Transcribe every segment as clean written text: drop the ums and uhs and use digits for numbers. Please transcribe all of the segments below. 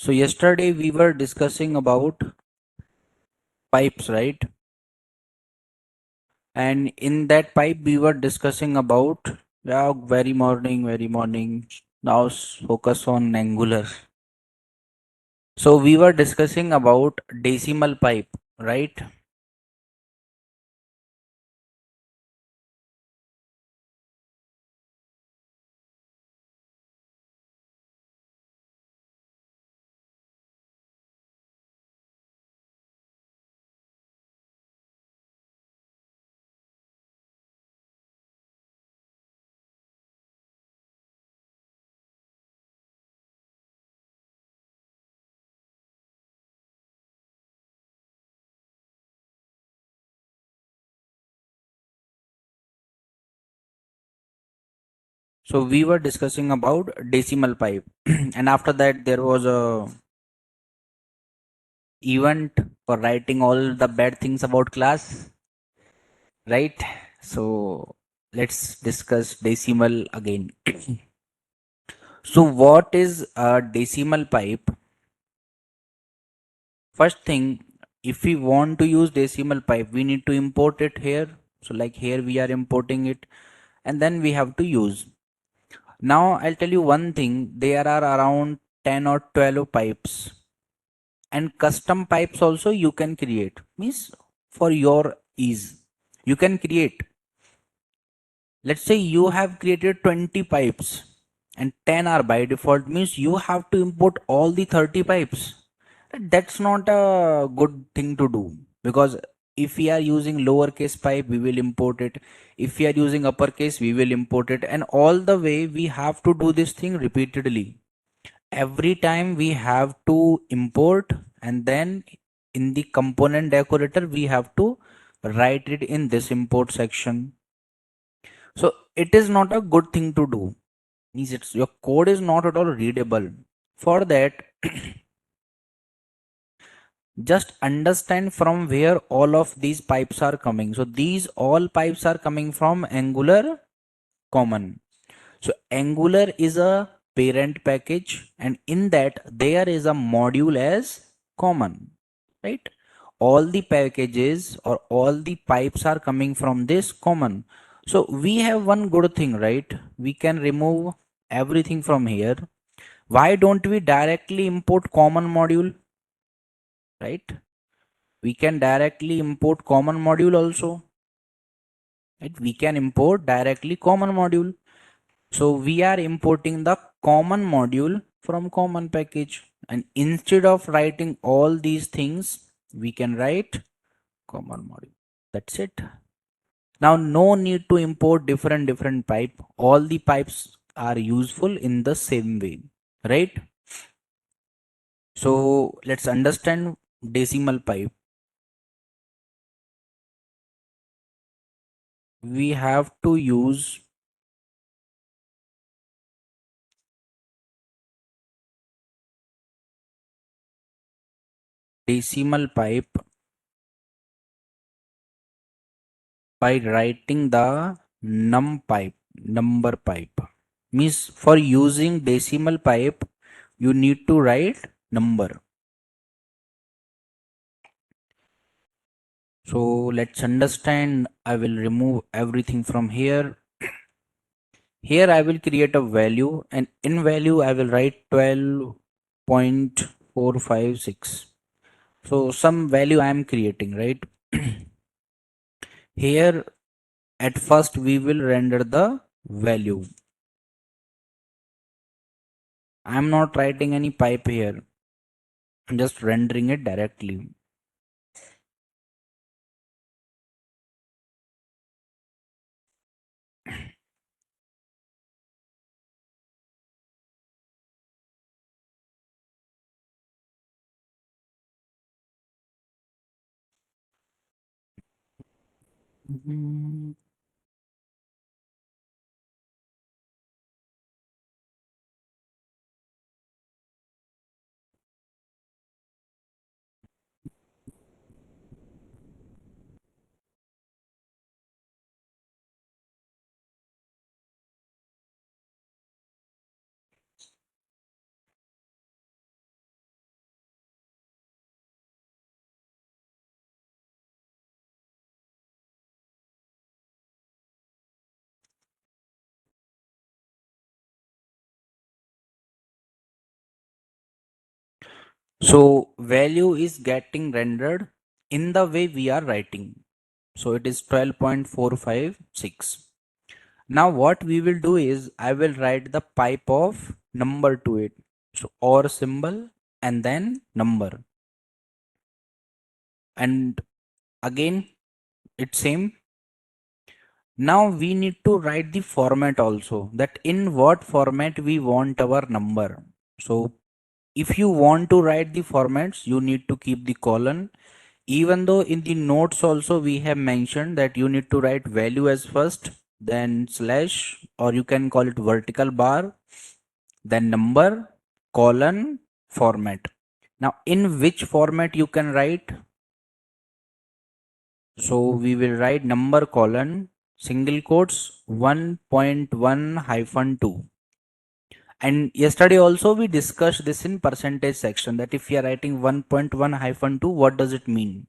So yesterday we were discussing about pipes, right? And in that pipe we were discussing about, yeah, very morning, very morning. Now focus on Angular. So we were discussing about decimal pipe, right? So we were discussing about decimal pipe, and after that there was a event for writing all the bad things about class, right? So let's discuss decimal again. So what is a decimal pipe? First thing, if we want to use decimal pipe, we need to import it here. So like here we are importing it, and then we have to use. Now I'll tell you one thing, there are around 10 or 12 pipes, and custom pipes also you can create. Means for your ease, you can create. Let's say you have created 20 pipes and 10 are by default, means you have to import all the 30 pipes. That's not a good thing to do, because if we are using lowercase pipe we will import it, if we are using uppercase we will import it, and all the way we have to do this thing repeatedly. Every time we have to import, and then in the component decorator we have to write it in this import section. So it is not a good thing to do. Means it's your code is not at all readable. For that, just understand from where all of these pipes are coming. So these all pipes are coming from Angular common. So Angular is a parent package, and in that there is a module as common, right? All the packages or all the pipes are coming from this common. So we have one good thing, right? We can remove everything from here. Why don't we directly import common module, right? We can directly import common module also, right? We can import directly common module. So we are importing the common module from common package, and instead of writing all these things we can write common module. That's it. Now no need to import different pipe. All the pipes are useful in the same way, right? So let's understand decimal pipe. We have to use decimal pipe by writing the number pipe. Means for using decimal pipe you need to write number. So let's understand. I will remove everything from here. Here I will create a value, and in value I will write 12.456. So some value I am creating, right? Here at first we will render the value. I am not writing any pipe here. I'm just rendering it directly. Mhm. So value is getting rendered in the way we are writing. So it is 12.456. Now what we will do is I will write the pipe of number to it. So OR symbol and then number. And again it's same. Now we need to write the format also, that in what format we want our number. So if you want to write the formats, you need to keep the colon. Even though in the notes also we have mentioned that you need to write value as first, then slash, or you can call it vertical bar, then number, colon, format. Now in which format you can write? So we will write number colon single quotes 1.1 hyphen 2. And yesterday also we discussed this in percentage section, that if you are writing 1.1 hyphen 2, what does it mean?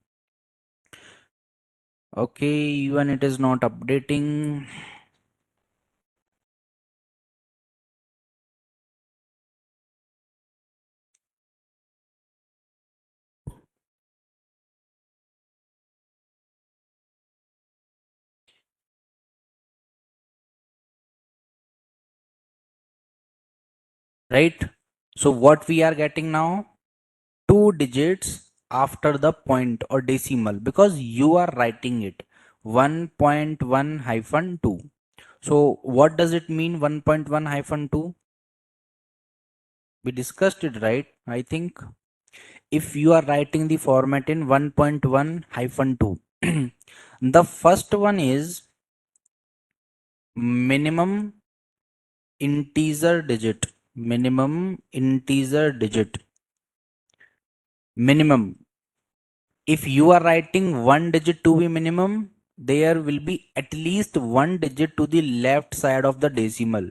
Okay, even it is not updating. Right? So what we are getting now? Two digits after the point or decimal, because you are writing it 1.1 hyphen 2. So what does it mean 1.1 hyphen 2? We discussed it, right? I think if you are writing the format in 1.1 hyphen 2, the first one is minimum integer digit. Minimum integer digit. Minimum. If you are writing one digit to be minimum, there will be at least one digit to the left side of the decimal,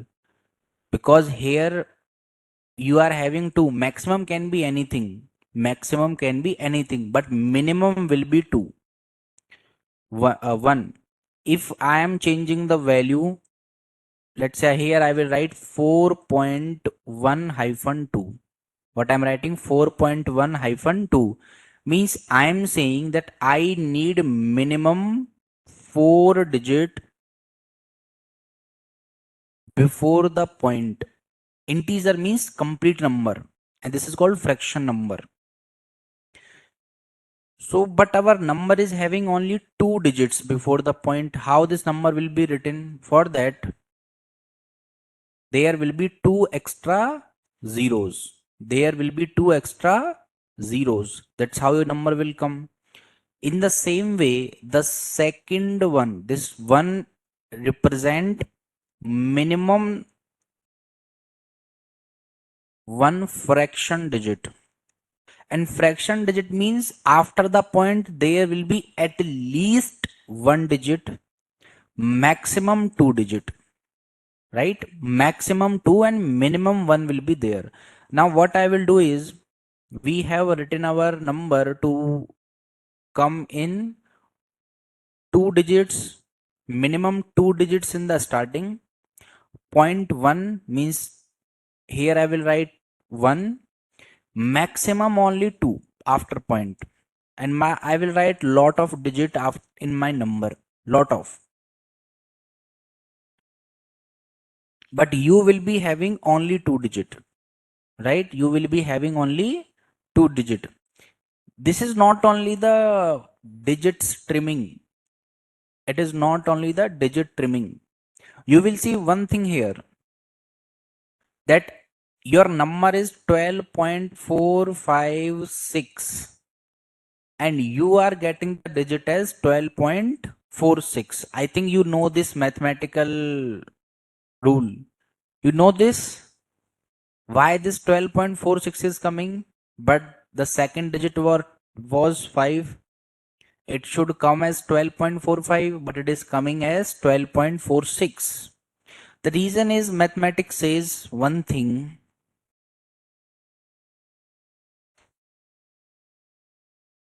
because here you are having two. Maximum can be anything. Maximum can be anything, but minimum will be two. One. If I am changing the value, let's say here I will write 4.1 hyphen 2. What I'm writing 4.1 hyphen 2 means I'm saying that I need minimum 4 digit before the point. Integer means complete number, and this is called fraction number. So but our number is having only 2 digits before the point. How this number will be written? For that there will be two extra zeros. There will be two extra zeros. That's how your number will come. In the same way, the second one, this one represent minimum one fraction digit. And fraction digit means after the point there will be at least one digit, maximum two digit, right? Maximum two and minimum one will be there. Now what I will do is, we have written our number to come in two digits, minimum two digits in the starting. Point one means here I will write one, maximum only two after point, and I will write lot of digit in my number, lot of, but you will be having only two digit, right? You will be having only two digit. This is not only the digits trimming, it is not only the digit trimming. You will see one thing here, that your number is 12.456 and you are getting the digit as 12.46. I think you know this mathematical rule. You know this? Why this 12.46 is coming, but the second digit was 5? It should come as 12.45, but it is coming as 12.46. The reason is mathematics says one thing.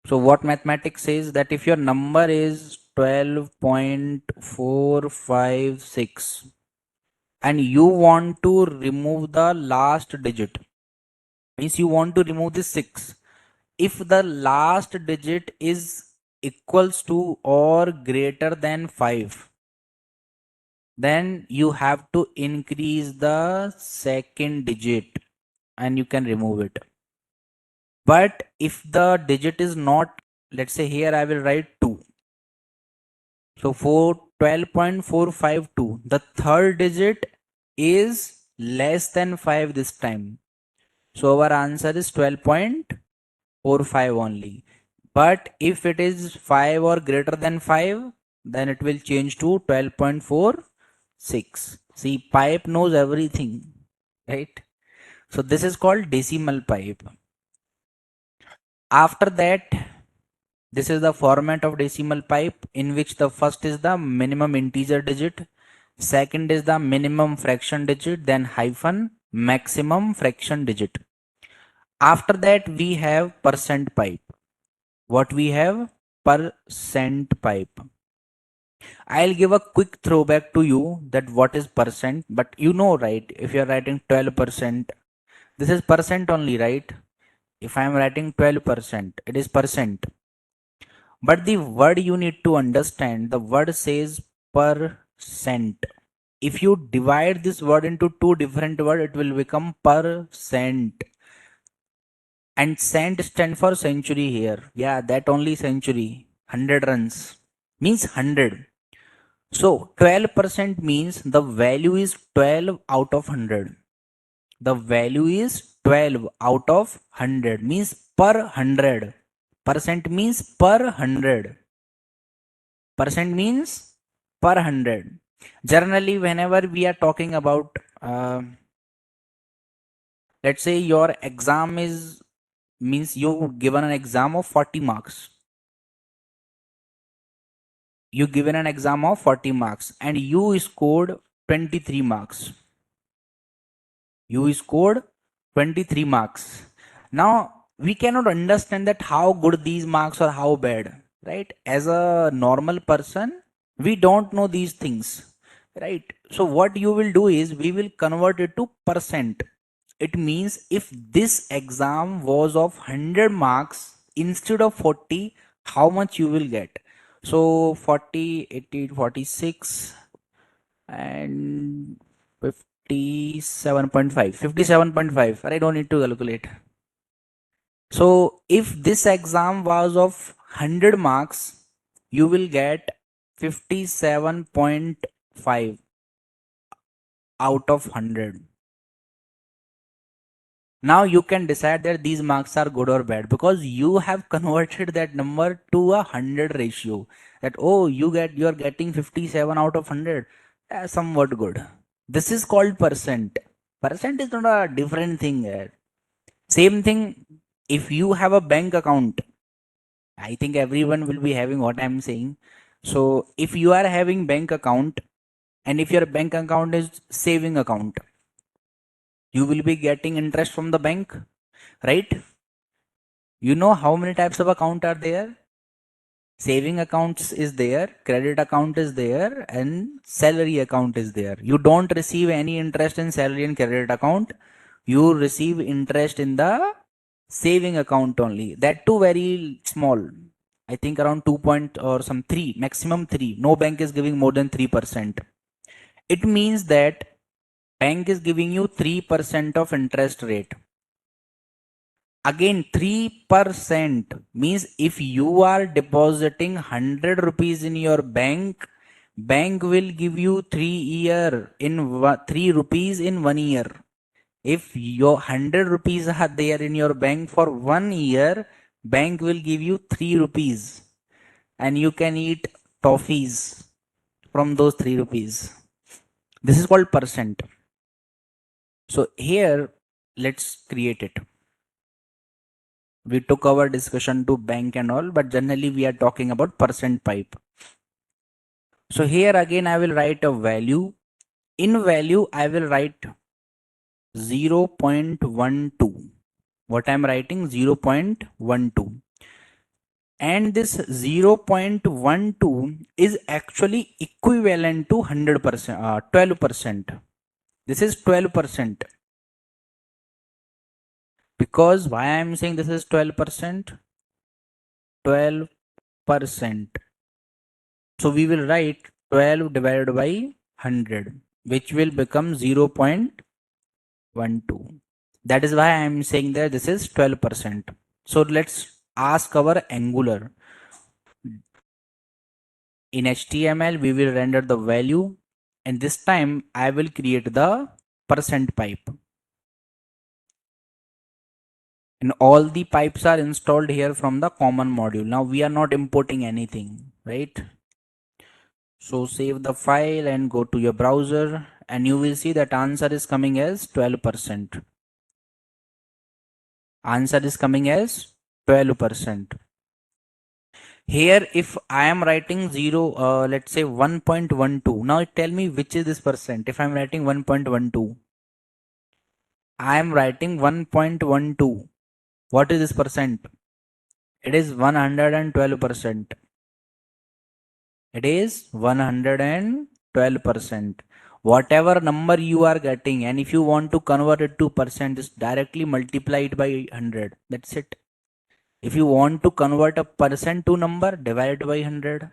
So what mathematics says, that if your number is 12.456 and you want to remove the last digit, means you want to remove the 6, if the last digit is equals to or greater than 5, then you have to increase the second digit and you can remove it. But if the digit is not, let's say here I will write 2. So for 12.452, the third digit is less than 5 this time. So our answer is 12.45 only. But if it is 5 or greater than 5, then it will change to 12.46. See, pipe knows everything, right? So this is called decimal pipe. After that, this is the format of decimal pipe, in which the first is the minimum integer digit, second is the minimum fraction digit, then hyphen, maximum fraction digit. After that, we have percent pipe. What we have? Percent pipe. I'll give a quick throwback to you that what is percent, but you know, right? If you're writing 12%, this is percent only, right? If I'm writing 12%, it is percent. But the word you need to understand, the word says percent. If you divide this word into two different words, it will become percent. And cent stand for century here. Yeah, that only century. 100 runs means 100. So 12% means the value is 12 out of 100. The value is 12 out of 100 means per 100. Percent means per 100. Percent means per 100. Generally, whenever we are talking about, let's say your exam is, means you given an exam of 40 marks. You given an exam of 40 marks and you scored 23 marks. You scored 23 marks. Now, we cannot understand that how good these marks or how bad, right? As a normal person, we don't know these things, right? So what you will do is we will convert it to percent. It means if this exam was of 100 marks instead of 40, how much you will get? So 40, 80, 46 and 57.5. 57.5. I don't need to calculate. So if this exam was of 100 marks, you will get 57.5 out of 100. Now you can decide that these marks are good or bad because you have converted that number to a 100 ratio. That, oh, you're getting 57 out of 100. Somewhat good. This is called percent. Percent is not a different thing here. Same thing if you have a bank account. I think everyone will be having what I'm saying. So if you are having bank account and if your bank account is saving account, you will be getting interest from the bank, right? You know how many types of account are there? Saving accounts is there, credit account is there, and salary account is there. You don't receive any interest in salary and credit account. You receive interest in the saving account only. That too very small. I think around 2 point or some 3, maximum 3. No bank is giving more than 3%. It means that bank is giving you 3% of interest rate. Again, 3% means if you are depositing 100 rupees in your bank, bank will give you 3 rupees in 1 year. If your 100 rupees are there in your bank for 1 year, bank will give you 3 rupees and you can eat toffees from those 3 rupees. This is called percent. So here, let's create it. We took our discussion to bank and all, but generally we are talking about percent pipe. So here again I will write a value. In value I will write 0.12. What I'm writing? 0.12. And this 0.12 is actually equivalent to 100%, 12%. This is 12%. Because why I am saying this is 12%? 12%. So we will write 12 divided by 100, which will become 0.12. That is why I am saying that this is 12%. So let's ask our Angular. In HTML, we will render the value, and this time I will create the percent pipe. And all the pipes are installed here from the common module. Now we are not importing anything, right? So save the file and go to your browser, and you will see that answer is coming as 12%. Answer is coming as 12%. Here, if I am writing 0, let's say 1.12. Now tell me which is this percent. If I am writing 1.12, I am writing 1.12. What is this percent? It is 112%. It is 112%. Whatever number you are getting, and if you want to convert it to percent, just directly multiply it by 100. That's it. If you want to convert a percent to number, divide by 100.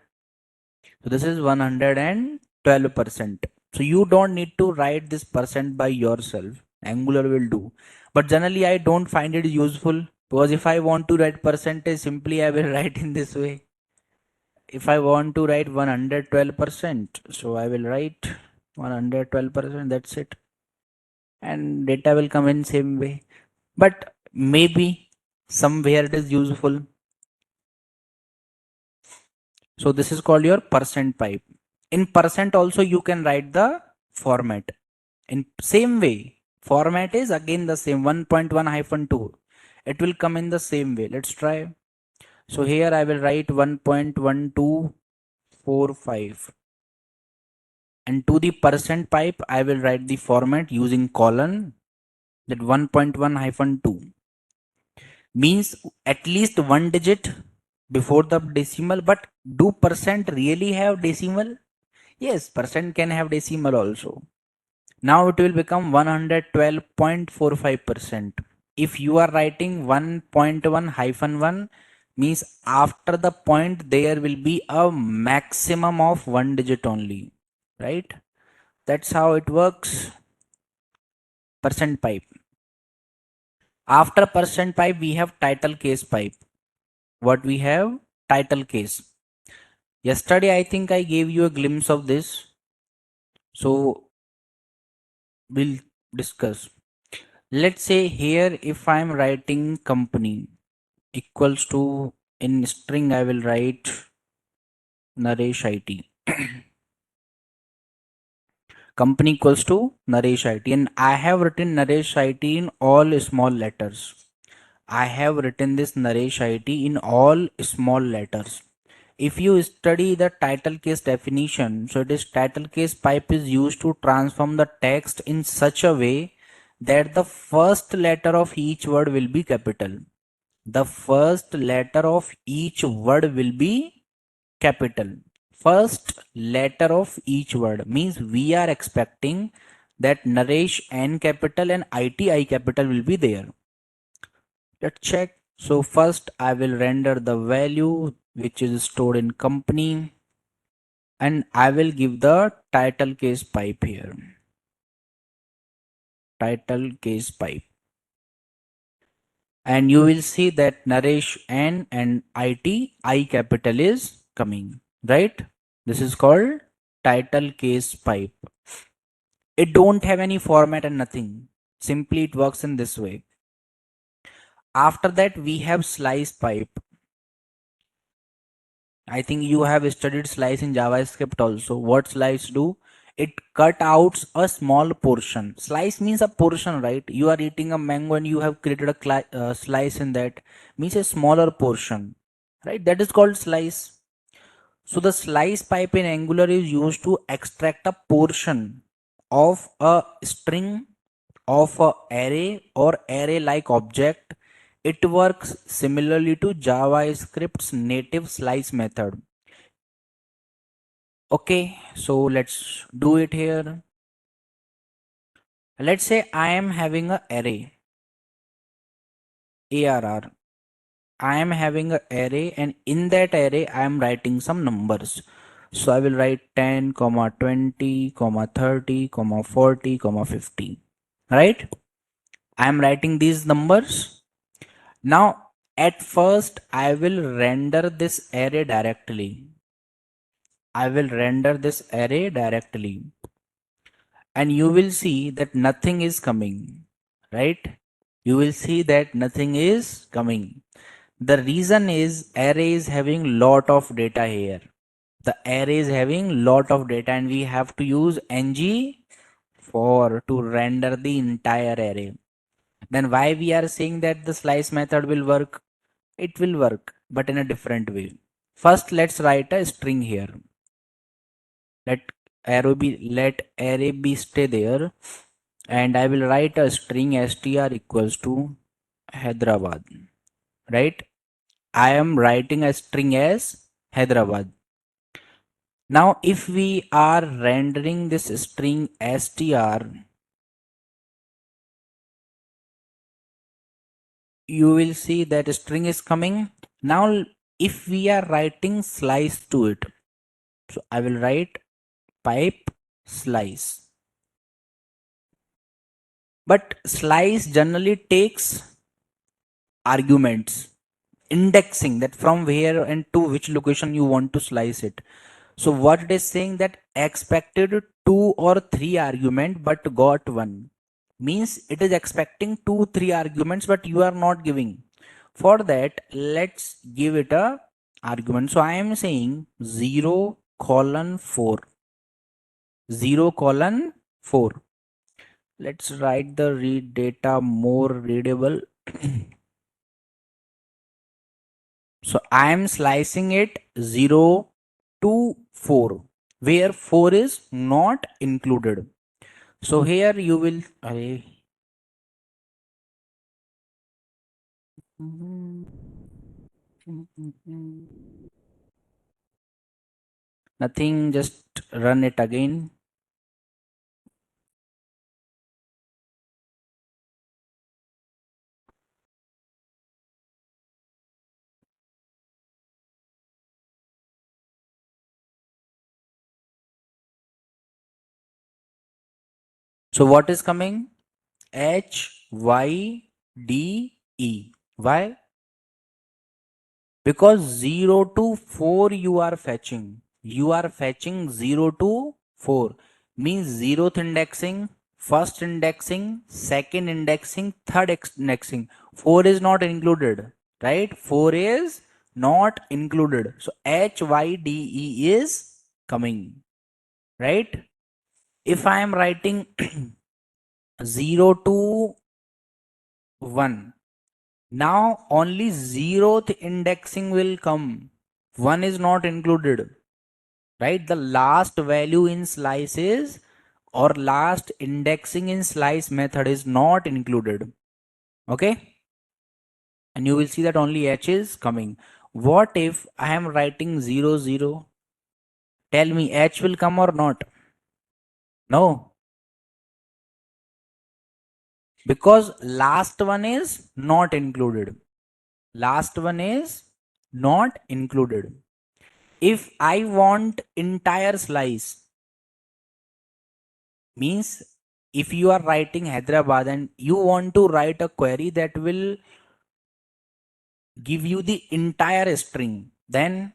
So this is 112%. So you don't need to write this percent by yourself. Angular will do. But generally I don't find it useful, because if I want to write percentage, simply I will write in this way. If I want to write 112%, so I will write 112%, that's it. And data will come in same way. But maybe somewhere it is useful. So this is called your percent pipe. In percent also you can write the format. In same way, format is again the same 1.1-2. It will come in the same way. Let's try. So here I will write 1.1245. And to the percent pipe, I will write the format using colon, that 1.1-2. Means at least one digit before the decimal. But do percent really have decimal? Yes, percent can have decimal also. Now it will become 112.45%. If you are writing 1.1-1, means after the point there will be a maximum of one digit only, right? That's how it works. Percent pipe. After percent pipe, we have title case pipe. What we have? Title case. Yesterday, I think I gave you a glimpse of this. So we'll discuss. Let's say here, if I'm writing company equals to, in string, I will write Naresh IT. Company equals to Naresh IT, and I have written Naresh IT in all small letters. I have written this Naresh IT in all small letters. If you study the title case definition, so it is title case pipe is used to transform the text in such a way that the first letter of each word will be capital. The first letter of each word will be capital. First letter of each word means we are expecting that Naresh N capital and IT I capital will be there. Let's check. So first I will render the value which is stored in company, and I will give the title case pipe here. Title case pipe. And you will see that Naresh N and IT I capital is coming, right? This is called title case pipe. It don't have any format and nothing. Simply it works in this way. After that we have slice pipe. I think you have studied slice in JavaScript also. What slice do? It cut out a small portion. Slice means a portion, right? You are eating a mango and you have created a slice in that. Means a smaller portion, right? That is called slice. So the slice pipe in Angular is used to extract a portion of a string, of a array or array like object. It works similarly to JavaScript's native slice method. Okay, so let's do it here. Let's say I am having a array. ARR. I am having an array, and in that array I am writing some numbers. So I will write 10, 20, 30, 40, 50. Right? I am writing these numbers. Now at first I will render this array directly. I will render this array directly. And you will see that nothing is coming. Right? You will see that nothing is coming. The reason is array is having lot of data here. The array is having lot of data and we have to use ng for to render the entire array. Then why we are saying that the slice method will work? It will work, but in a different way. First, let's write a string here. Let array be stay there, and I will write a string str equals to Hyderabad. Right? I am writing a string as Hyderabad. Now, if we are rendering this string str, you will see that string is coming. Now, if we are writing slice to it, so I will write pipe slice. But slice generally takes arguments, indexing that from where and to which location you want to slice it. So what it is saying that expected 2 or 3 argument but got 1 means it is expecting 2 3 arguments but you are not giving. For that, let's give it a argument. So I am saying 0:4. 0:4. Let's write the read data more readable. So I am slicing it 0 to 4, where 4 is not included. So here you will nothing, just run it again. So what is coming? HYDE. Why? Because 0 to 4 you are fetching. You are fetching 0 to 4. Means 0th indexing, first indexing, second indexing, third indexing. 4 is not included. Right? 4 is not included. So HYDE is coming. Right? If I am writing 0 to 1, now only 0th indexing will come. 1 is not included. Right? The last value in slice is or last indexing in slice method is not included. Okay? And you will see that only h is coming. What if I am writing 0 0? Tell me, h will come or not? No. Because last one is not included. Last one is not included. If I want entire slice, means if you are writing Hyderabad and you want to write a query that will give you the entire string, then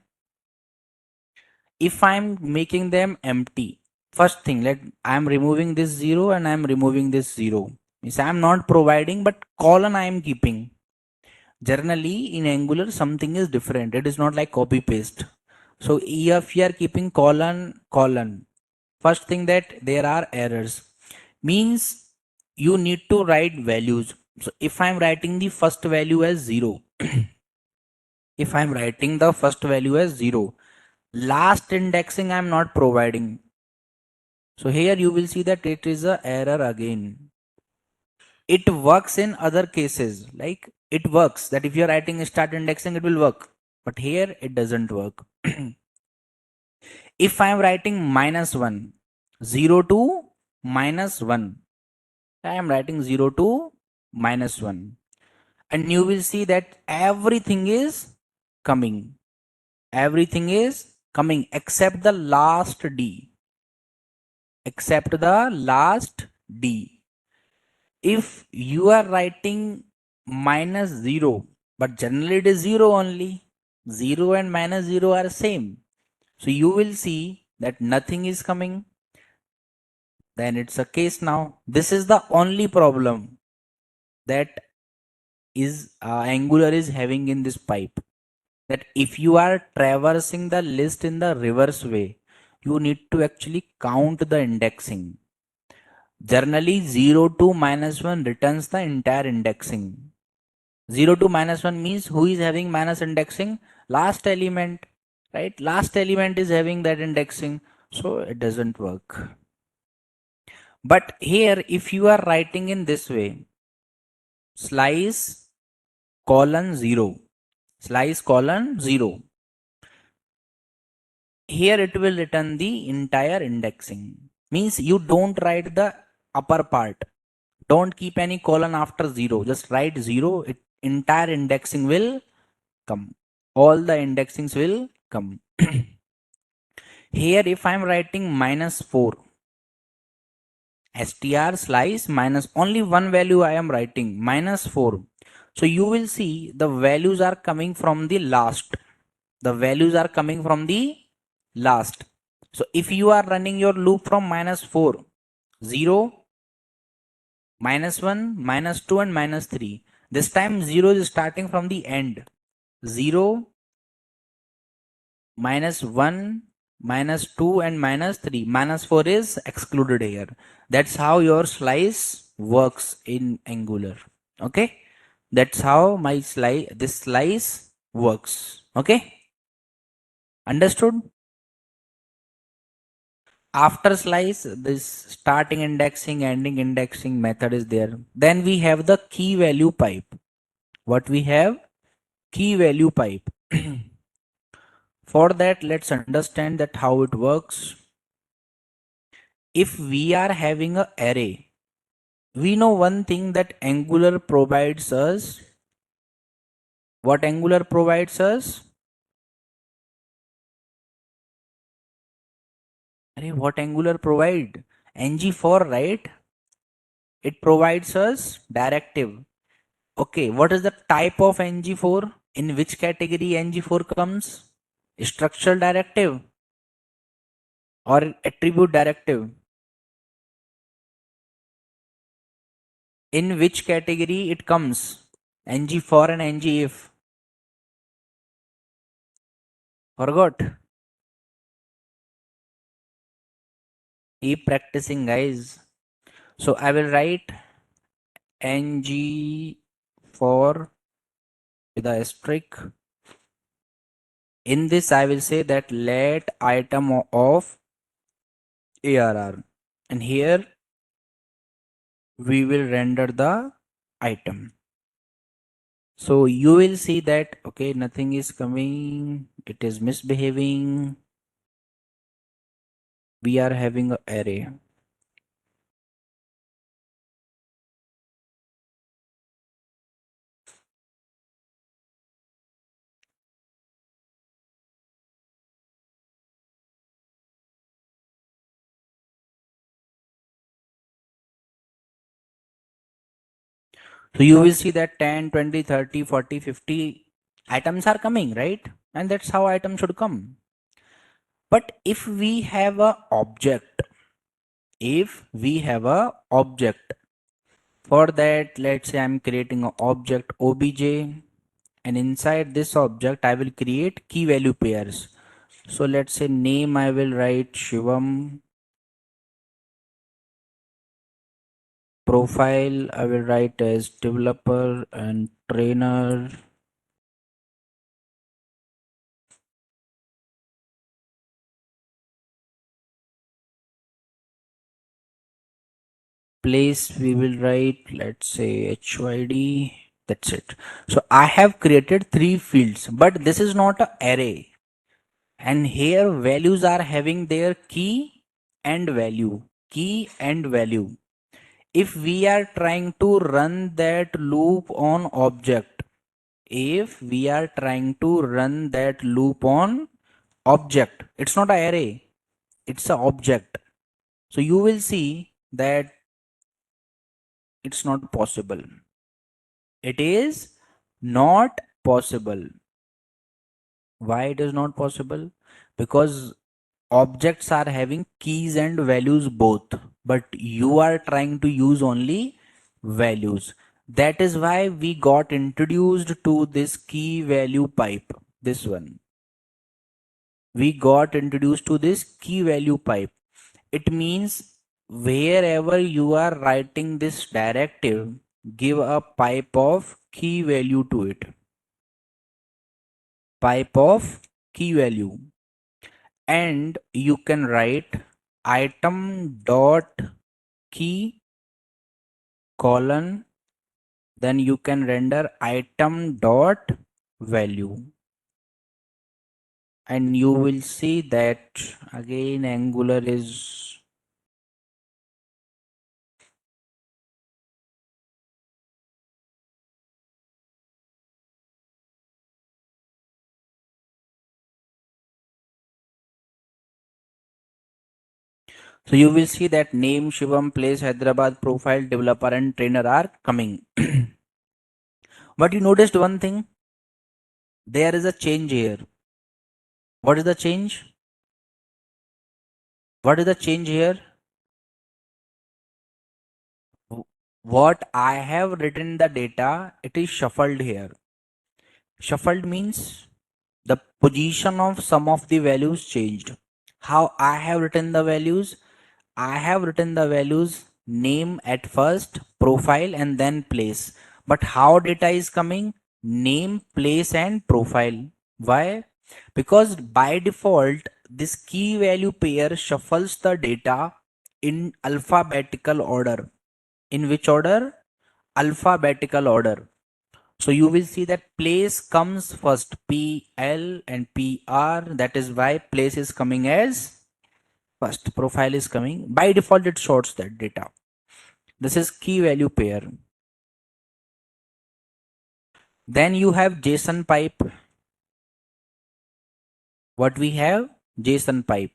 if I'm making them empty, first thing, I'm removing this 0 and I'm removing this 0. Means I'm not providing, but colon I am keeping. Generally in Angular something is different. It is not like copy paste. So if you are keeping colon, first thing that there are errors. Means you need to write values. So if I'm writing the first value as 0, if I'm writing the first value as 0, last indexing I'm not providing. So here you will see that it is a error again. It works in other cases, like it works that if you're writing start indexing it will work, but here it doesn't work. If I am writing -1, 0 to -1, I am writing 0 to -1. and you will see that everything is coming. Everything is coming except the last D. Except the last D. If you are writing minus 0, but generally it is 0 only. 0 and minus 0 are same. So you will see that nothing is coming. Then it's a case now. This is the only problem that is Angular is having in this pipe. That if you are traversing the list in the reverse way, you need to actually count the indexing. Generally 0 to minus 1 returns the entire indexing. 0 to minus 1 means who is having minus indexing? Last element, right? Last element is having that indexing. So it doesn't work. But here, if you are writing in this way, slice colon 0, slice colon 0, here it will return the entire indexing. Means you don't write the upper part. Don't keep any colon after 0. Just write 0. Entire indexing will come. All the indexings will come. Here if I am writing minus 4, str slice minus, only one value I am writing, minus 4. So you will see the values are coming from the last. The values are coming from the last. So if you are running your loop from minus 4, 0, minus 1, minus 2 and minus 3. This time 0 is starting from the end. 0, minus 1, minus 2 and minus 3. Minus 4 is excluded here. That's how your slice works in Angular. Okay. That's how this slice works. Okay. Understood? After slice, this starting indexing, ending indexing method is there. Then we have the key value pipe. What we have? Key value pipe. For that, let's understand that how it works. If we are having an array, we know one thing that Angular provides us. What Angular provides us? What Angular provide? ng4, right? It provides us directive. Okay, what is the type of ng4? In which category ng4 comes? Structural directive or attribute directive? In which category it comes? ng4 and ngif? Forgot? Keep practicing, guys. So I will write ng4 with a asterisk. In this, I will say that let item of ARR, and here we will render the item. So you will see that, okay, nothing is coming. It is misbehaving. We are having an array. So you will see that 10, 20, 30, 40, 50 items are coming, right? And that's how items should come. But if we have a object, for that, let's say I'm creating an object obj, and inside this object I will create key value pairs. So let's say name I will write Shivam, profile I will write as developer, and trainer place we will write, let's say HYD. That's it. So I have created 3 fields, but this is not an array. And here values are having their key and value. Key and value. if we are trying to run that loop on object, if we are trying to run that loop on object, it's not an array, it's an object. So you will see that it's not possible. It is not possible. Why it is not possible? Because objects are having keys and values both, but you are trying to use only values. That is why we got introduced to this key value pipe. This one. We got introduced to this key value pipe. It means wherever you are writing this directive, give a pipe of key value to it. Pipe of key value. And you can write item dot key colon, then you can render item dot value, and you will see that again Angular is so you will see that name Shivam, place Hyderabad, profile, developer and trainer are coming. But you noticed one thing, there is a change here. What is the change? What is the change here? What I have written the data, it is shuffled here. Shuffled means the position of some of the values changed. How I have written the values? I have written the values name at first, profile and then place. But how data is coming? Name, place and profile. Why? Because by default, this key value pair shuffles the data in alphabetical order. In which order? Alphabetical order. So you will see that place comes first, PL and PR. That is why place is coming as first. Profile is coming. By default, it sorts that data. This is key value pair. Then you have JSON pipe. What we have? JSON pipe.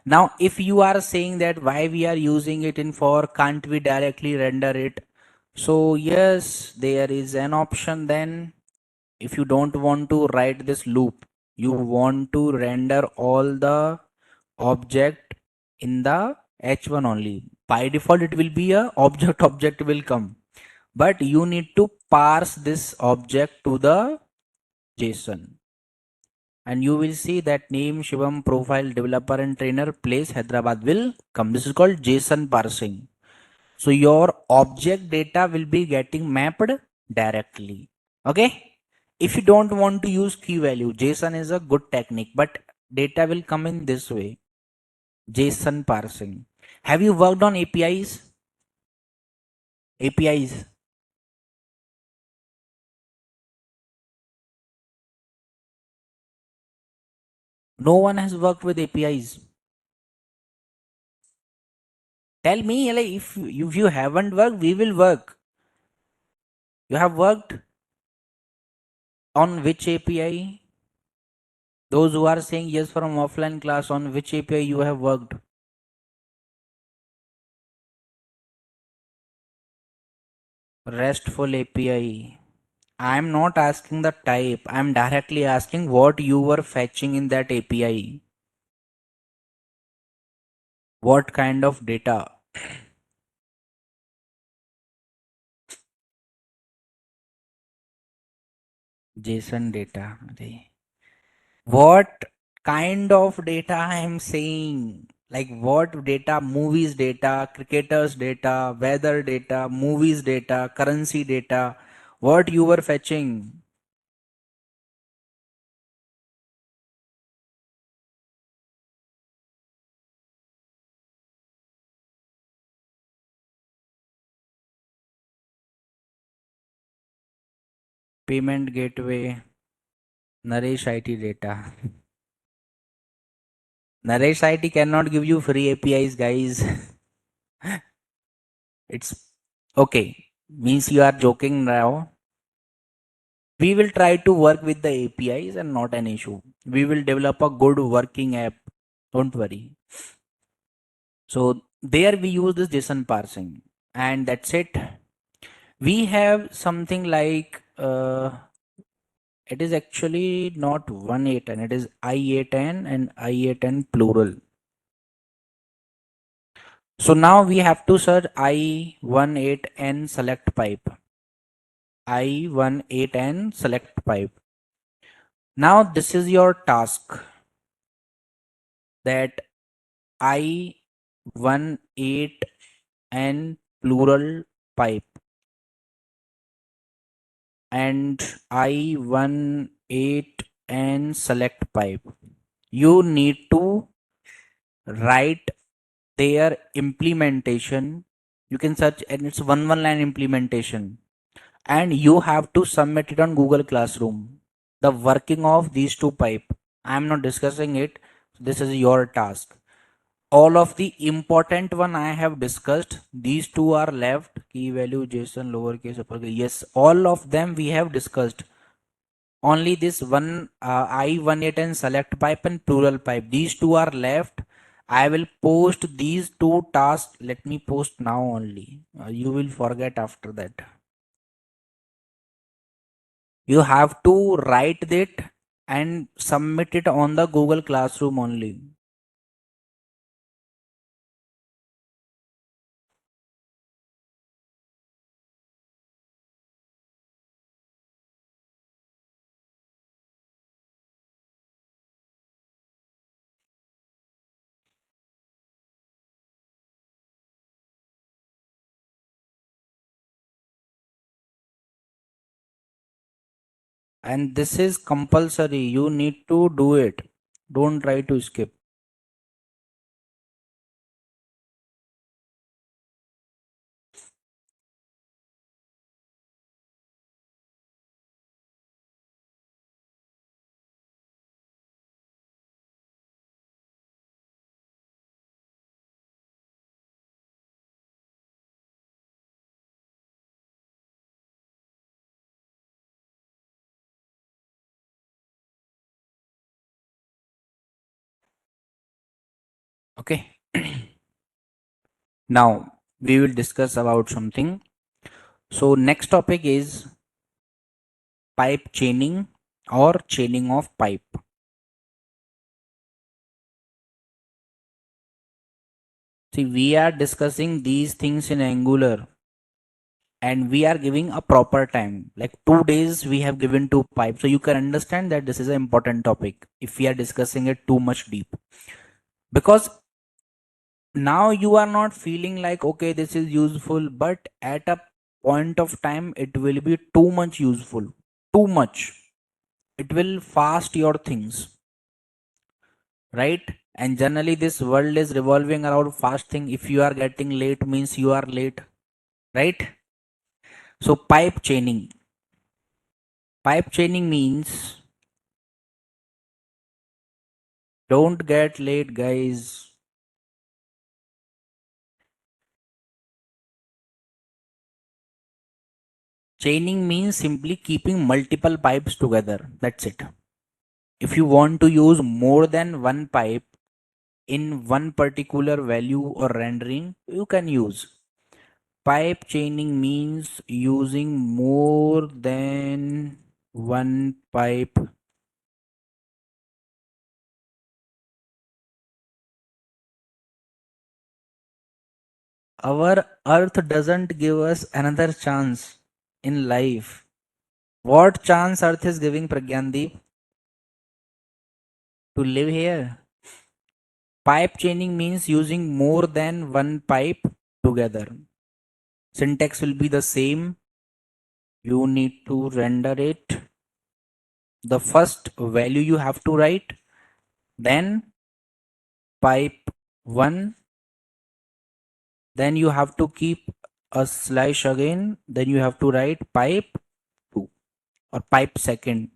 Now, if you are saying that why we are using it in for, can't we directly render it? So yes, there is an option then. If you don't want to write this loop, you want to render all the object in the h1 only. By default, it will be a object will come, but you need to parse this object to the JSON. And you will see that name Shivam, profile, developer and trainer, place Hyderabad will come. This is called JSON parsing. So your object data will be getting mapped directly. Okay. If you don't want to use key value, JSON is a good technique, but data will come in this way. JSON parsing. Have you worked on APIs? APIs. No one has worked with APIs. Tell me, like, if you haven't worked, we will work. You have worked on which API? Those who are saying yes from offline class, on which API you have worked? RESTful API. I'm not asking the type. I'm directly asking what you were fetching in that API. What kind of data? JSON data. What kind of data I am saying? Like what data? Movies data, cricketers data, weather data, movies data, currency data. What you were fetching? Payment gateway. Naresh IT data. Naresh IT cannot give you free APIs, guys. It's Okay, means you are joking now. We will try to work with the APIs and not an issue. We will develop a good working app. Don't worry. So there we use this JSON parsing, and that's it. We have something like it is actually not 1A10, it is IA10 and IA10 plural. So now we have to search I18N select pipe. I18N select pipe. Now this is your task, that I18N plural pipe and I18N select pipe. You need to write their implementation. You can search, and it's one line implementation, and you have to submit it on Google Classroom. The working of these two pipe, I am not discussing it. This is your task. All of the important one I have discussed. These two are left. Key value, JSON, lowercase, uppercase. Yes, all of them we have discussed. Only this one I18 and select pipe and plural pipe. These two are left. I will post these two tasks. Let me post now only. You will forget after that. You have to write it and submit it on the Google Classroom only. And this is compulsory. You need to do it. Don't try to skip. Okay. Now we will discuss about something. So next topic is pipe chaining or chaining of pipe. See, we are discussing these things in Angular and we are giving a proper time. Like 2 days we have given to pipe. So you can understand that this is an important topic if we are discussing it too much deep. Because now you are not feeling like, okay, this is useful, but at a point of time it will be too much useful. Too much. It will fast your things, right? And generally this world is revolving around fast thing. If you are getting late means you are late, right? So pipe chaining means don't get late, guys. Chaining means simply keeping multiple pipes together, that's it. If you want to use more than one pipe in one particular value or rendering, you can use. Pipe chaining means using more than one pipe. Our earth doesn't give us another chance in life. What chance earth is giving, Pragyandeep, to live here? Pipe chaining means using more than one pipe together. Syntax will be the same. You need to render it. The first value you have to write, then pipe 1, then you have to keep a slash again, then you have to write pipe 2 or pipe second.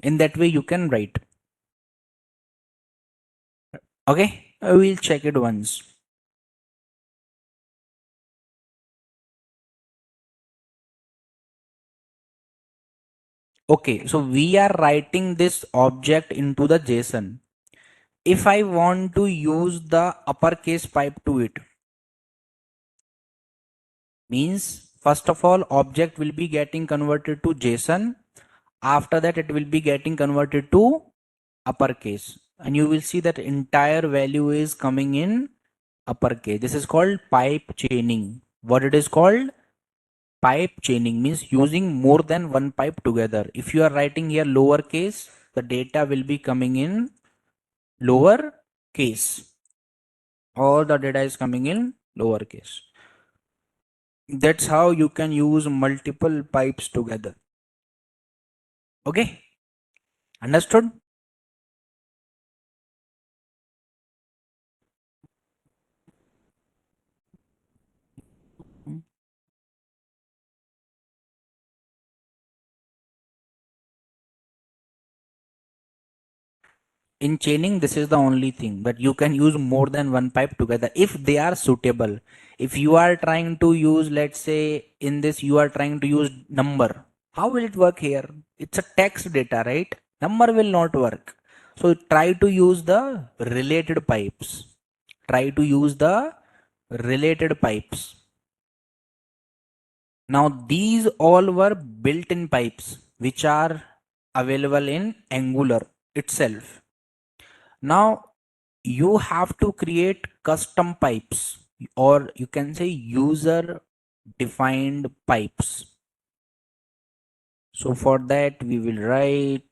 In that way you can write. Okay, I will check it once. Okay, so we are writing this object into the JSON. If I want to use the uppercase pipe to it, means first of all, object will be getting converted to JSON. After that, it will be getting converted to uppercase. And you will see that entire value is coming in uppercase. This is called pipe chaining. What it is called? Pipe chaining means using more than one pipe together. If you are writing here lowercase, the data will be coming in lower case. All the data is coming in lowercase. That's how you can use multiple pipes together. Okay, understood? In chaining, this is the only thing, but you can use more than one pipe together if they are suitable. If you are trying to use, let's say in this you are trying to use number, how will it work here? It's a text data, right? Number will not work. So try to use the related pipes. Try to use the related pipes. Now these all were built-in pipes which are available in Angular itself. Now you have to create custom pipes, or you can say user defined pipes. So for that we will write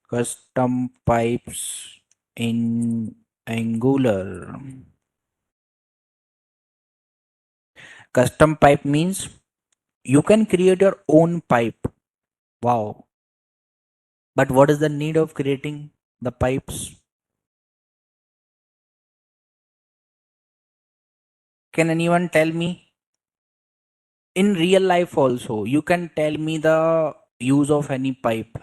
custom pipes in Angular. Custom pipe means you can create your own pipe. Wow. But what is the need of creating the pipes? Can anyone tell me? In real life also, you can tell me the use of any pipe.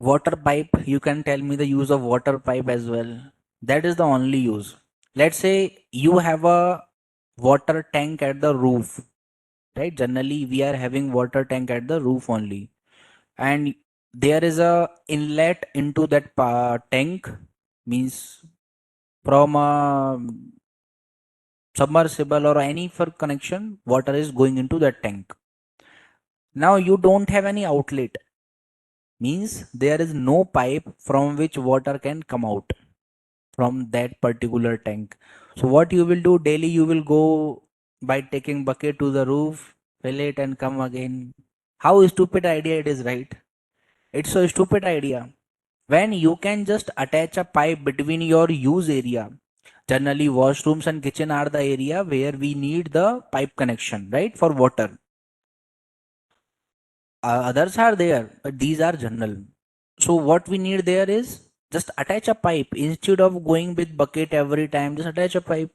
Water pipe, you can tell me the use of water pipe as well. That is the only use. Let's say you have a water tank at the roof, right? Generally, we are having water tank at the roof only, and there is a inlet into that tank, means from a submersible or any for connection, water is going into that tank. Now you don't have any outlet, means there is no pipe from which water can come out from that particular tank. So what you will do daily, you will go by taking bucket to the roof, fill it and come again. How stupid idea it is, right? It's a stupid idea. When you can just attach a pipe between your use area. Generally washrooms and kitchen are the area where we need the pipe connection, right? For water. Others are there, but these are general. So what we need there is just attach a pipe instead of going with bucket every time. Just attach a pipe.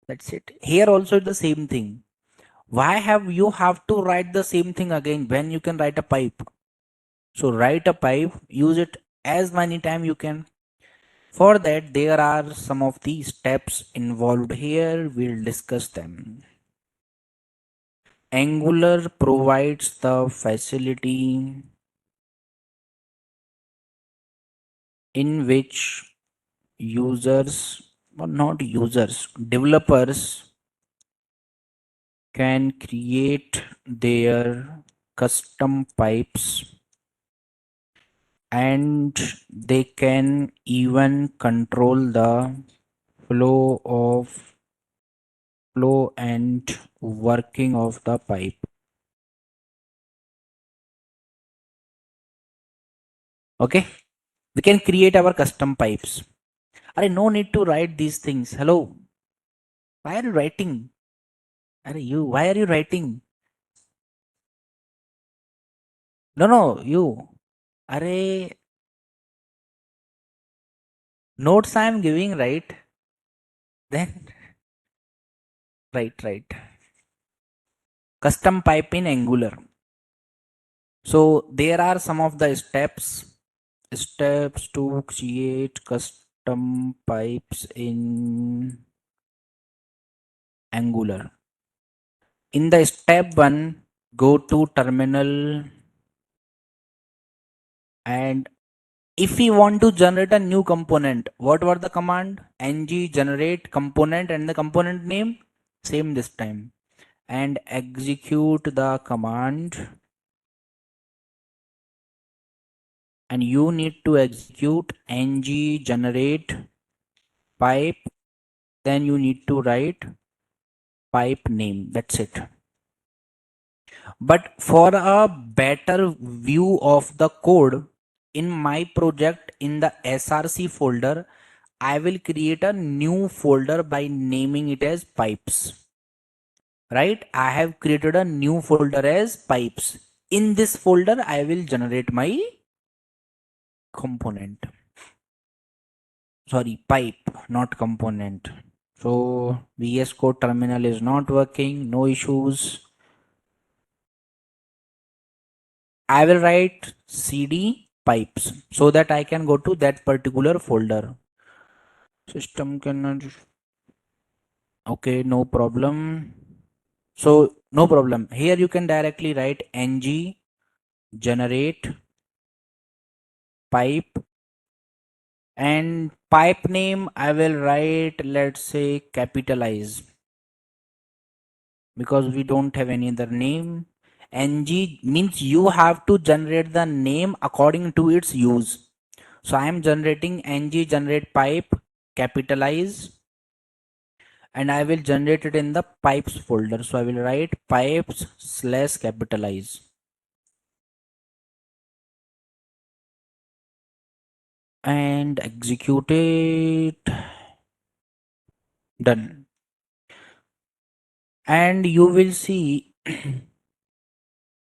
That's it. Here also the same thing. Why have you have to write the same thing again when you can write a pipe? So write a pipe, use it as many time you can. For that, there are some of the steps involved here. We'll discuss them. Angular provides the facility in which users, or not users, developers can create their custom pipes, and they can even control the flow of flow and working of the pipe. Okay, we can create our custom pipes. Are no need to write these things. Hello, why are you writing? Are you, why are you writing? No, no, you. Are notes I am giving, right? Then right, right. Custom pipe in Angular. So there are some of the steps to create custom pipes in Angular. In the step 1, go to terminal, and if we want to generate a new component, what were the command? Ng generate component and the component name, same this time, and execute the command. And you need to execute ng generate pipe, then you need to write pipe name. That's it. But for a better view of the code, in my project in the src folder, I will create a new folder by naming it as pipes. Right? I have created a new folder as pipes. In this folder, I will generate my component. Sorry, pipe, not component. So VS Code terminal is not working, no issues. I will write cd pipes so that I can go to that particular folder. System cannot. Okay, no problem. So no problem. Here you can directly write ng generate pipe, and pipe name I will write, let's say, capitalize, because we don't have any other name. Ng means you have to generate the name according to its use. So I am generating ng generate pipe capitalize, and I will generate it in the pipes folder. So I will write pipes slash capitalize, and execute it. Done. And you will see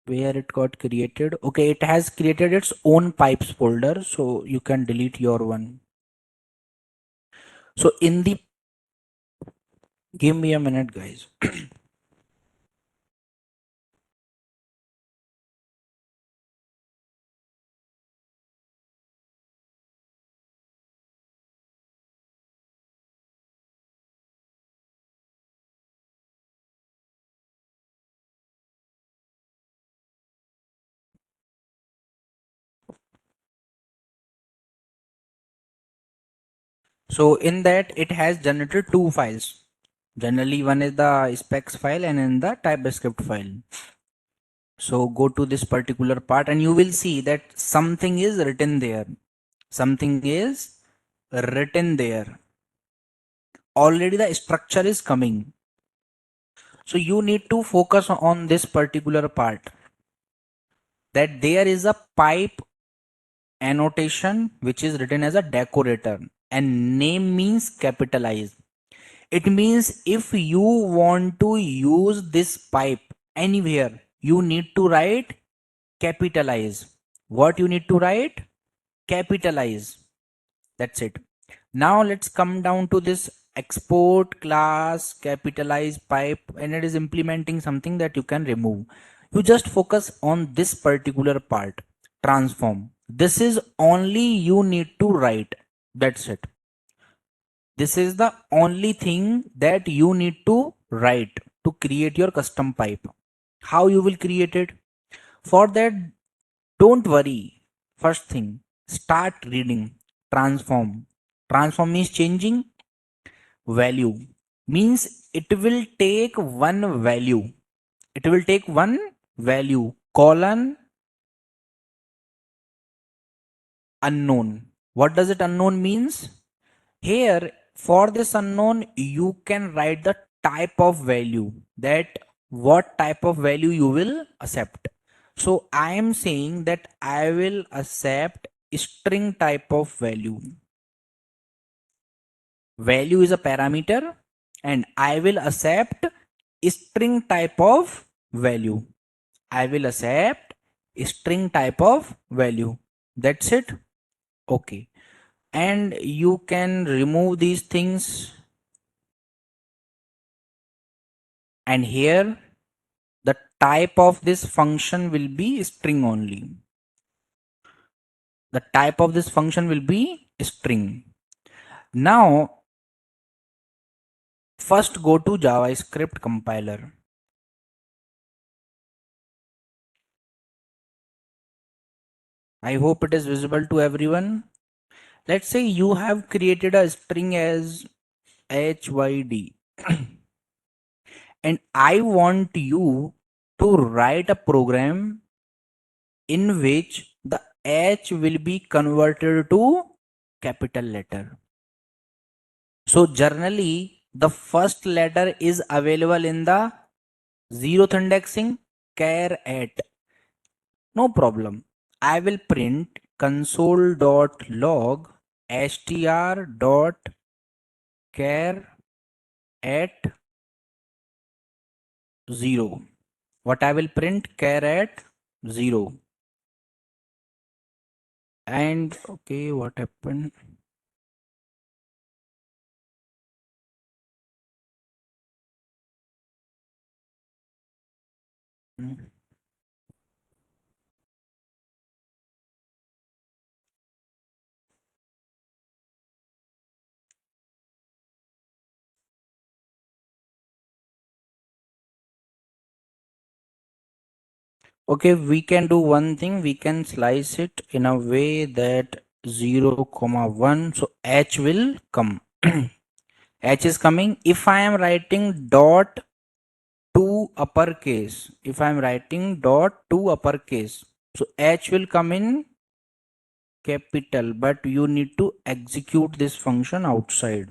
where it got created. Okay, it has created its own pipes folder, so you can delete your one. So in the, give me a minute guys. So in that it has generated two files. Generally one is the specs file and in the TypeScript file. So go to this particular part and you will see that something is written there. Something is written there. Already the structure is coming. So you need to focus on this particular part, that there is a pipe annotation which is written as a decorator, and name means capitalize. It means if you want to use this pipe anywhere, you need to write capitalize. What you need to write? Capitalize. That's it. Now let's come down to this export class capitalize pipe, and it is implementing something that you can remove. You just focus on this particular part, transform. This is only you need to write. That's it. This is the only thing that you need to write to create your custom pipe. How you will create it? For that, don't worry. First thing, start reading. Transform. Transform means changing. Value means it will take one value. It will take one value, colon unknown. What does it unknown means? Here, for this unknown, you can write the type of value, that what type of value you will accept. So I am saying that I will accept string type of value. Value is a parameter and I will accept string type of value. I will accept string type of value. That's it. Okay. And you can remove these things, and here the type of this function will be string only. The type of this function will be string. Now first go to JavaScript compiler. I hope it is visible to everyone. Let's say you have created a string as HYD and I want you to write a program in which the H will be converted to capital letter. So generally the first letter is available in the 0th indexing char at. No problem. I will print console.log str.char at 0. What I will print char at 0. And okay, what happened? Okay, we can do one thing. We can slice it in a way that 0 comma 1. So H will come. H is coming. If I am writing dot to uppercase, if I am writing dot to uppercase, so H will come in capital, but you need to execute this function outside.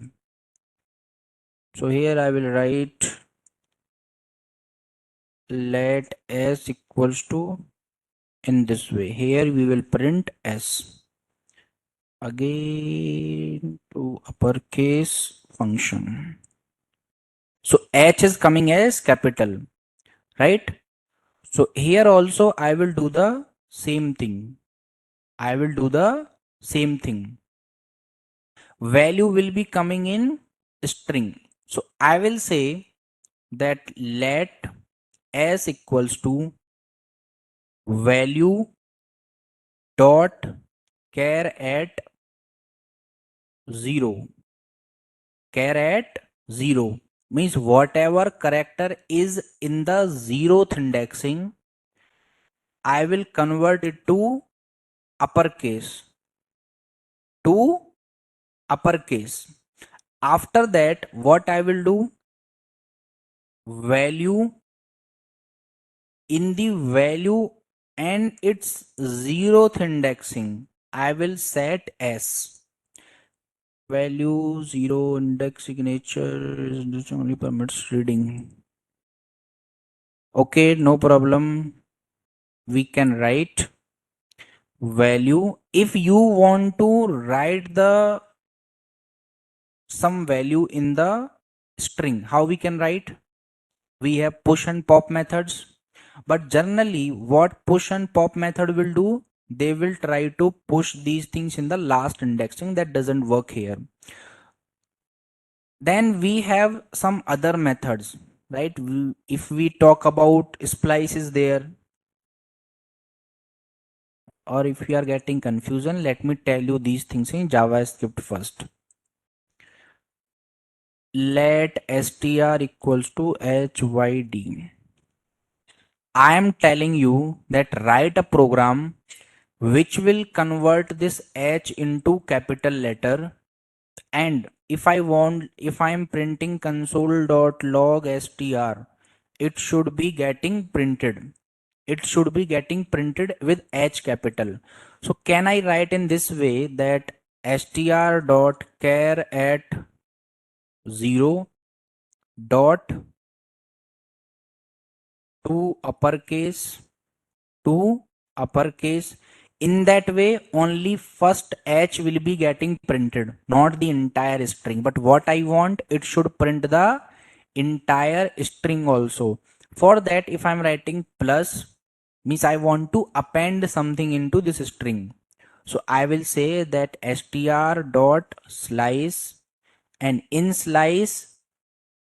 So here I will write let S equals to in this way. Here we will print S. Again to uppercase function. So H is coming as capital, right? So here also I will do the same thing. I will do the same thing. Value will be coming in string. So I will say that let S equals to value dot char at 0. Char at 0 means whatever character is in the 0th indexing, I will convert it to uppercase. To uppercase. After that, what I will do? Value in the value and its 0th indexing, I will set S. Value 0 index signature is only permits reading. Okay, no problem. We can write value. If you want to write the some value in the string, how we can write? We have push and pop methods, but generally what push and pop method will do, they will try to push these things in the last indexing. That doesn't work here. Then we have some other methods, right? If we talk about splice is there, or if you are getting confusion, let me tell you these things in JavaScript first. Let str equals to HYD. I am telling you that write a program which will convert this H into capital letter, and if I am printing console.log str, it should be getting printed. It should be getting printed with H capital. So can I write in this way that str.char at 0 dot to uppercase to uppercase? In that way only first H will be getting printed, not the entire string. But what I want, it should print the entire string also. For that, if I'm writing plus, means I want to append something into this string. So I will say that str dot slice, and in slice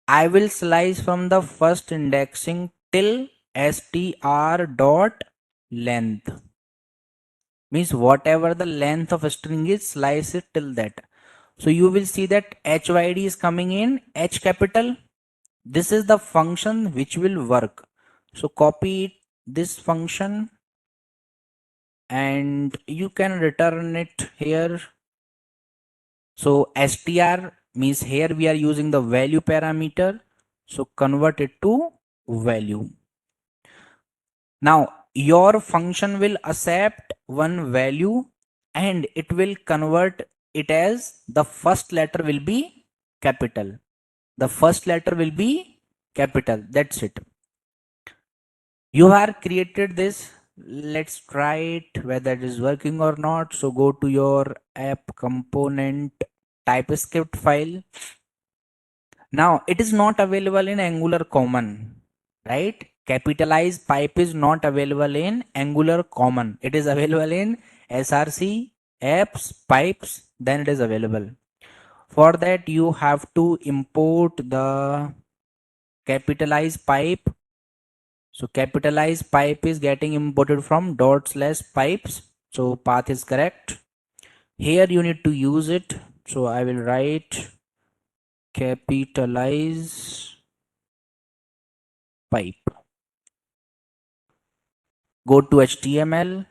I will slice from the first indexing till str dot length. Means whatever the length of a string is, slice it till that. So you will see that HYD is coming in H capital. This is the function which will work. So copy this function and you can return it here. So str means here we are using the value parameter. So convert it to value. Now your function will accept one value and it will convert it as the first letter will be capital. The first letter will be capital. That's it. You have created this. Let's try it whether it is working or not. So go to your app component TypeScript file. Now it is not available in Angular Common, right? Capitalized pipe is not available in Angular Common. It is available in SRC, apps, pipes, then it is available. For that, you have to import the capitalized pipe. So capitalized pipe is getting imported from /pipes. So path is correct. Here you need to use it. So I will write capitalize pipe. Go to HTML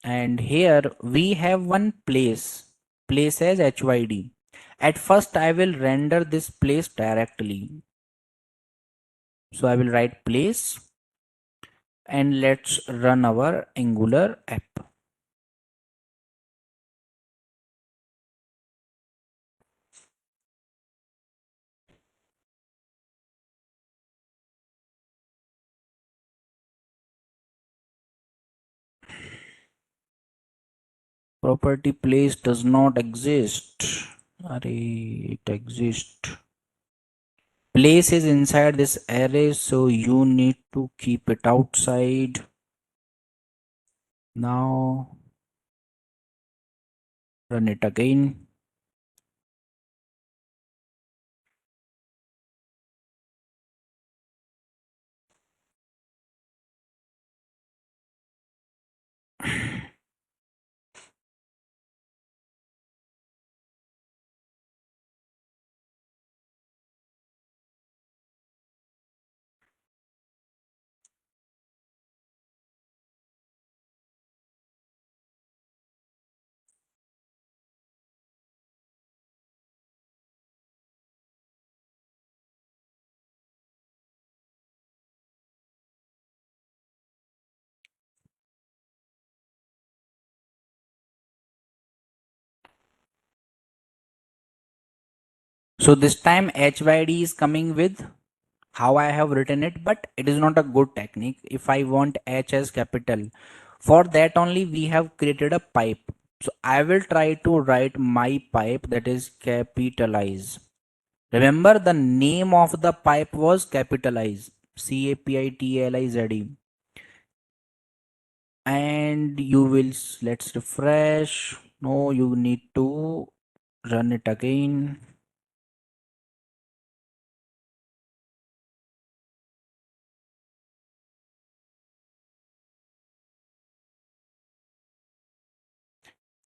and here we have one place as HYD. At first I will render this place directly. So I will write place and let's run our Angular app. Property place does not exist. Array, it exists. Place is inside this array, so you need to keep it outside. Now run it again. So this time HYD is coming with how I have written it, but it is not a good technique. If I want H as capital, for that only we have created a pipe. So I will try to write my pipe, that is capitalize. Remember the name of the pipe was capitalize, CAPITLIZE, and you will, let's refresh. No, you need to run it again.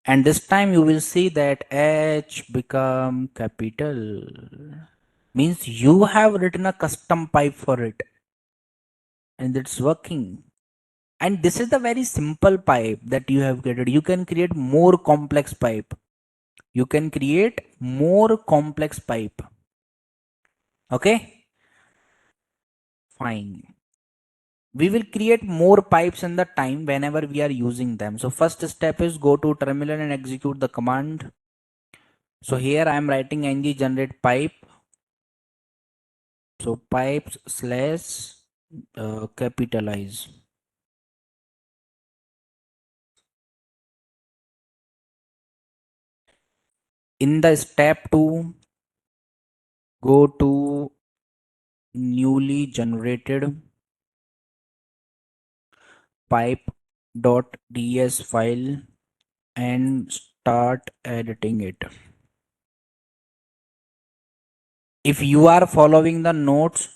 And this time you will see that H become capital. Means you have written a custom pipe for it and it's working. And this is the very simple pipe that you have created. You can create more complex pipe. You can create more complex pipe. Okay, fine. We will create more pipes in the time whenever we are using them. So first step is go to terminal and execute the command. So here I am writing ng generate pipe. So pipes slash capitalize. In the step 2, go to newly generated pipe.ds file and start editing it. If you are following the notes,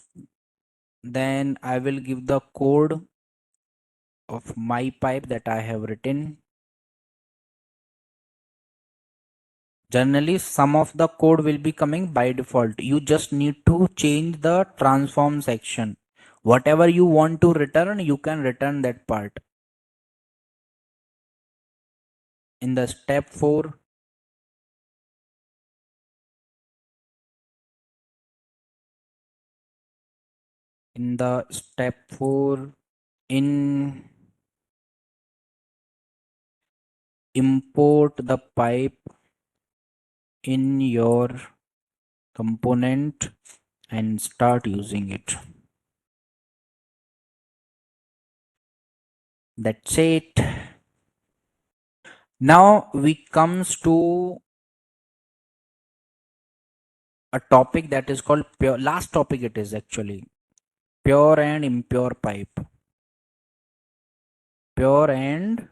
then I will give the code of my pipe that I have written. Generally, some of the code will be coming by default. You just need to change the transform section. Whatever you want to return, you can return that part. in the step 4, in import the pipe in your component and start using it. That's it. Now we comes to a topic that is called pure. Last topic it is actually pure and impure pipe. Pure and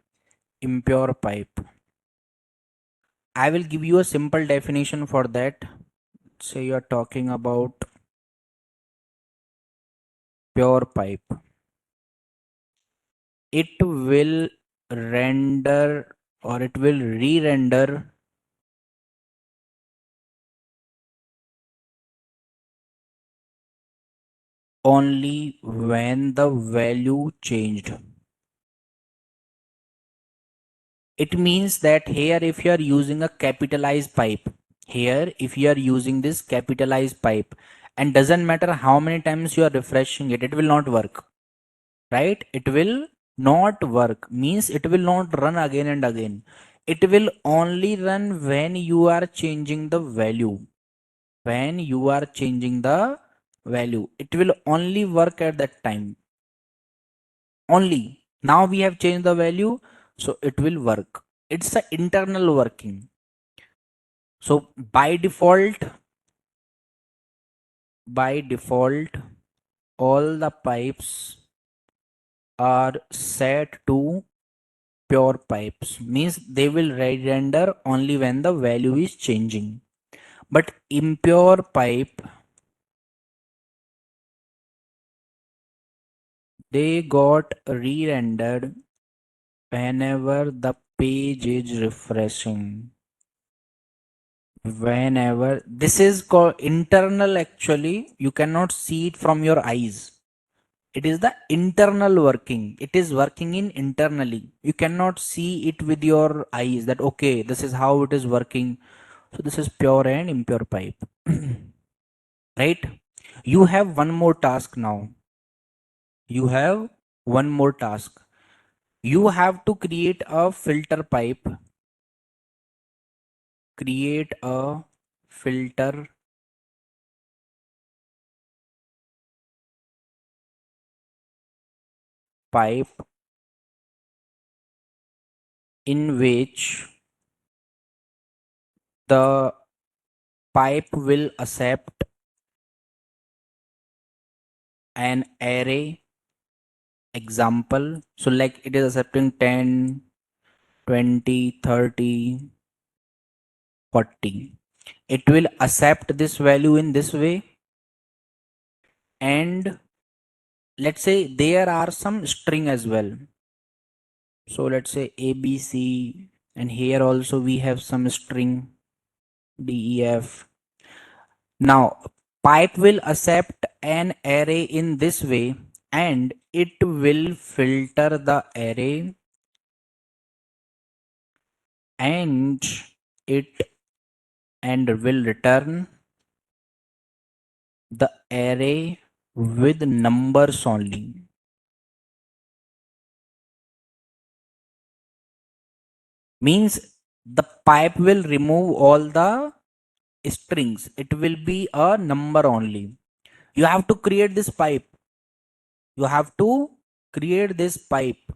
impure pipe. I will give you a simple definition for that. Say you are talking about pure pipe. It will render or it will re-render only when the value changed. It means that here if you are using a capitalized pipe, here if you are using this capitalized pipe, and doesn't matter how many times you are refreshing it, it will not work, right? It will not work means it will not run again and again. It will only run when you are changing the value. When you are changing the value, it will only work at that time. Only now we have changed the value, so it will work. It's the internal working. So by default, all the pipes are set to pure pipes, means they will render only when the value is changing. But impure pipe, they got re-rendered whenever the page is refreshing. Whenever this is called internal, actually you cannot see it from your eyes. It is the internal working. It is working in internally. You cannot see it with your eyes that okay, this is how it is working. So this is pure and impure pipe. Right? You have one more task now. You have one more task. You have to create a filter pipe. Create a filter pipe in which the pipe will accept an array example. So like it is accepting 10, 20, 30, 40. It will accept this value in this way, and let's say there are some string as well. So let's say ABC, and here also we have some string DEF. Now pipe will accept an array in this way, and it will filter the array, and it and will return the array with numbers only. Means the pipe will remove all the strings. It will be a number only. You have to create this pipe. You have to create this pipe.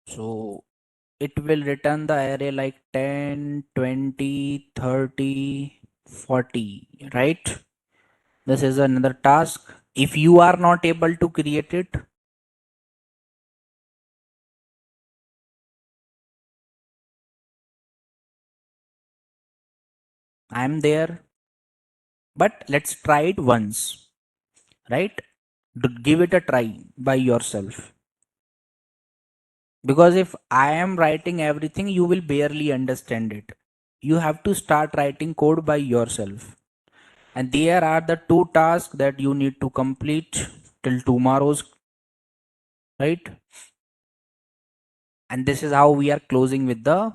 So it will return the array like 10, 20, 30, 40, right? This is another task. If you are not able to create it, I am there. But let's try it once, right? Give it a try by yourself. Because if I am writing everything, you will barely understand it. You have to start writing code by yourself. And there are the two tasks that you need to complete till tomorrow's, right? And this is how we are closing with the